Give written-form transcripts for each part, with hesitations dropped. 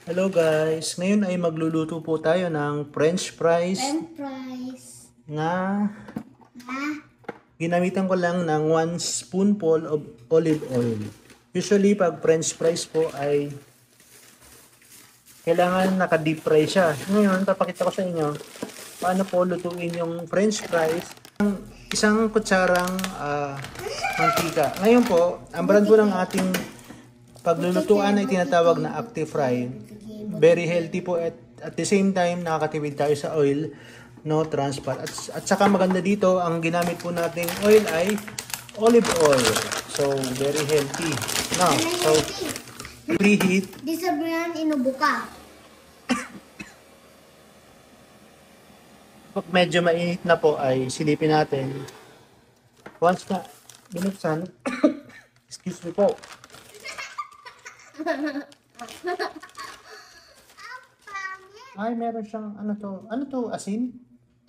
Hello guys, ngayon ay magluluto po tayo ng French fries French fries na na ginamitan ko lang ng 1 spoonful of olive oil. Usually pag French fries po ay kailangan naka-deep fry siya. Ngayon, papakita ko sa inyo paano po lutuin yung French fries. Isang kutsarang mantika. Ngayon po, ang brand po ng ating paglulutuan ay tinatawag na Active Fry. Very healthy po at the same time nakakatipid tayo sa oil, no trans fat. At saka maganda dito, ang ginamit po nating oil ay olive oil. So, very healthy. No, so, preheat. di sabihan inubuka. Pag medyo mainit na po ay silipin natin. Once na binuksan, excuse me po. Ay, meron siyang ano to, asin?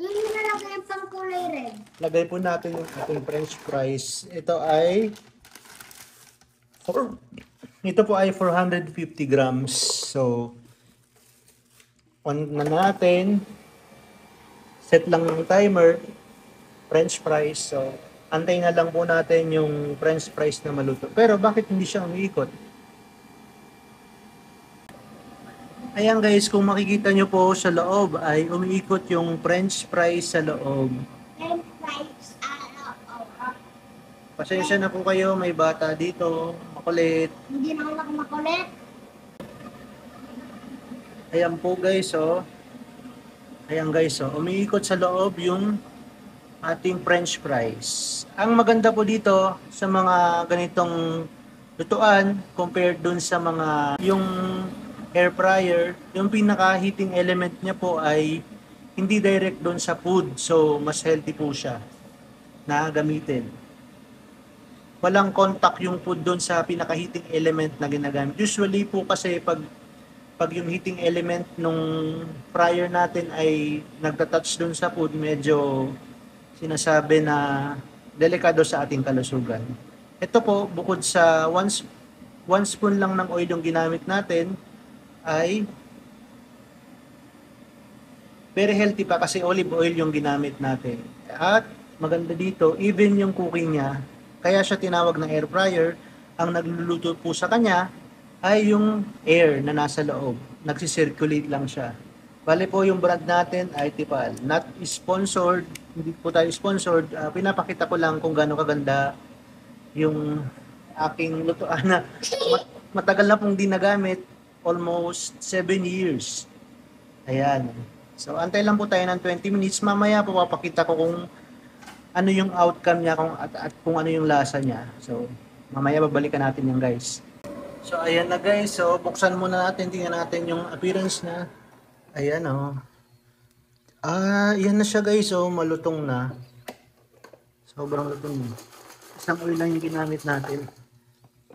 Yung nilalagay yung pang kulay red. Lagay po natin yung ating French fries. Ito po ay 450 grams. So, on na natin. Set lang ng timer. French fries. So, antayin na lang po natin yung French fries na maluto. Pero bakit hindi siya umiikot? Ayan guys, kung makikita nyo po sa loob ay umiikot yung French fries sa loob. French fries Pasensya na po kayo, may bata dito, makulit. hindi na ako makulit. Ayan po guys, oh. Ayan guys, oh. Umiikot sa loob yung ating French fries. Ang maganda po dito sa mga ganitong lutuan compared dun sa mga yung air fryer, yung pinaka heating element niya po ay hindi direct dun sa food. So, mas healthy po siya na gamitin. Walang contact yung food dun sa pinaka heating element na ginagamit. Usually po kasi pag yung heating element nung fryer natin ay nagtatouch dun sa food, medyo sinasabi na delikado sa ating kalusugan. Ito po, bukod sa 1 spoon lang ng oil yung ginamit natin, ay very healthy pa kasi olive oil yung ginamit natin. At maganda dito, even yung cooking niya, kaya siya tinawag na air fryer, ang nagluluto po sa kanya ay yung air na nasa loob. Nagsisirculate lang siya. Bale po yung brand natin ay Tipal. Not sponsored, hindi po tayo sponsored. Pinapakita ko lang kung gaano kaganda yung aking lutuan na matagal na pong di nagamit. Almost 7 years. Ayan. So, antay lang po tayo ng 20 minutes. Mamaya po papakita ko kung ano yung outcome niya at kung ano yung lasa niya. So, mamaya babalikan natin yan guys. So, ayan na guys. So, buksan muna natin. Tingnan natin yung appearance na. Ayan o. Ayan na siya guys. So, malutong na. Sobrang lutong na. Isang oil lang yung ginamit natin.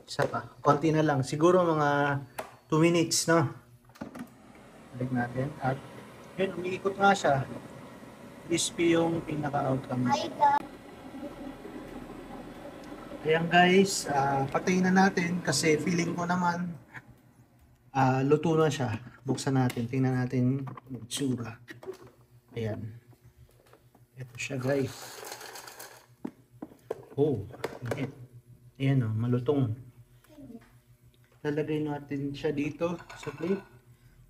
Isa pa. Konti na lang. Siguro mga 2 minutes, no? Balik natin. At yun, umiikot nga siya. Crispy yung pinaka-outcome. Ayan guys, patayin na natin kasi feeling ko naman luto na siya. Buksan natin, tingnan natin yung itsura. Ayan. Ito siya guys. Oh, ayan o, malutong. Lalagay natin siya dito sa plate.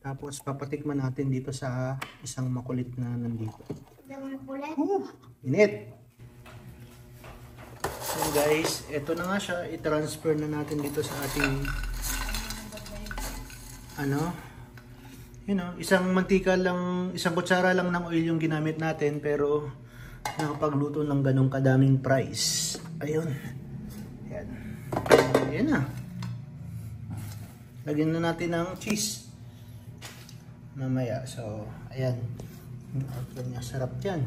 Tapos papatikman natin dito sa isang makulit na nandito. Init! So guys, eto na nga siya. I-transfer na natin dito sa ating isang mantika lang, isang kutsara lang ng oil yung ginamit natin pero nakapagluto ng ganong kadaming fries. Ayun. Ayan. Ayan na. Lagyan na natin ng cheese mamaya. So, ayan. Sarap yan.